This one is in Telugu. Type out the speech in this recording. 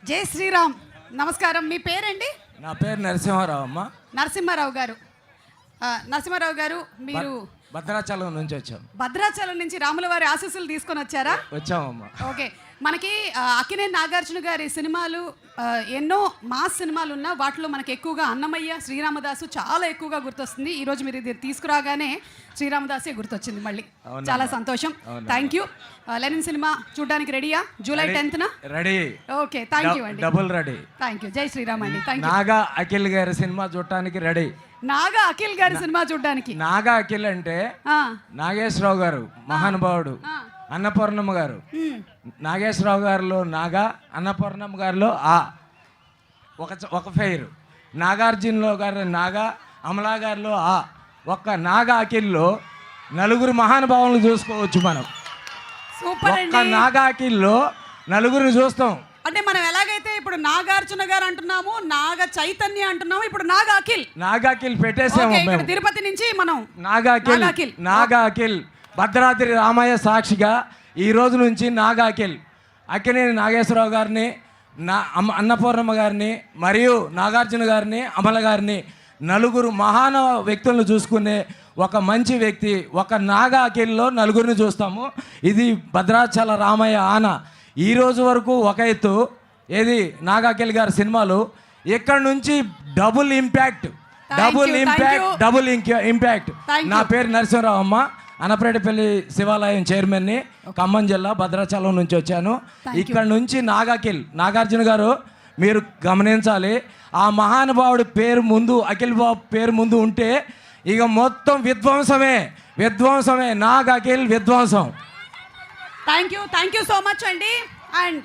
జై శ్రీరామ్. నమస్కారం. మీ పేరండి? నా పేరు నరసింహారావు అమ్మ. నరసింహారావు గారు. నరసింహారావు గారు, మీరు భద్రాచలం నుంచి వచ్చాం. భద్రాచలం నుంచి రాముల వారి ఆశీస్సులు తీసుకొని వచ్చారా? వచ్చామమ్మా. ఓకే. మనకి అక్కినేని నాగార్జున గారి సినిమాలు ఎన్నో మాస్ సినిమాలు ఉన్నా వాటిలో మనకి ఎక్కువగా అన్నమయ్య, శ్రీరామదాసు చాలా ఎక్కువగా గుర్తొస్తుంది. ఈరోజు మీరు ఇది తీసుకురాగానే శ్రీరామదాసే గుర్తొచ్చింది మళ్ళీ. చాలా సంతోషం. Thank you. లెనిన్ సినిమా చూడడానికి రెడీయా? July 10th ready. Okay, thank you అండి. Double ready. Thank you. జై శ్రీరామ్ అండి. Thank you. నాగా అఖిల్ గారి సినిమా చూడటానికి రెడీ. నాగా అఖిల్ గారి సినిమా చూడడానికి? నాగా అఖిల్ అంటే నాగేశ్వరరావు గారు మహానుభావుడు, అన్నపూర్ణమ్మ గారు. నాగేశ్వరరావు గారిలో నాగా, అన్నపూర్ణమ్మ గారిలో ఒక ఫెయిర్. నాగార్జునలో గారి నాగా, అమలా గారిలో ఒక్క నాగా అఖిల్లో నలుగురు మహానుభావులను చూసుకోవచ్చు మనం. సూపర్. నాగా అఖిల్లో నలుగురిని చూస్తాం. అంటే మనం ఎలాగైతే ఇప్పుడు నాగార్జున గారు అంటున్నాము, నాగ చైతన్య అంటున్నాము, ఇప్పుడు నాగా అఖిల్. నాగా అఖిల్ పెట్టేసాము మేము. తిరుపతి నుంచి మనం నాగా అఖిల్ భద్రాద్రి రామయ్య సాక్షిగా ఈ రోజు నుంచి నాగా అఖిల్, అక్కినేని నాగేశ్వరరావు గారిని, అన్నపూర్ణమ్మ గారిని, మరియు నాగార్జున గారిని, అమల గారిని, నలుగురు మహాన వ్యక్తులను చూసుకునే ఒక మంచి వ్యక్తి, ఒక నాగా అఖిల్లో నలుగురిని చూస్తాము. ఇది భద్రాచల రామయ్య ఆన. ఈ రోజు వరకు ఒక ఎత్తు ఏది నాగా అఖిల్ గారి సినిమాలు. ఇక్కడ నుంచి డబుల్ ఇంపాక్ట్. నా పేరు నరసింహరావు అమ్మ. అనపరేటపల్లి శివాలయం చైర్మన్ని, ఖమ్మం జిల్లా భద్రాచలం నుంచి వచ్చాను. ఇక్కడ నుంచి నాగార్జున గారు మీరు గమనించాలి, ఆ మహానుభావుడి పేరు ముందు, అఖిల్ బాబు పేరు ముందు ఉంటే ఇక మొత్తం విధ్వంసమే. నాగా అఖిల్ విధ్వంసం. థ్యాంక్ యూ సో మచ్ అండి. అండ్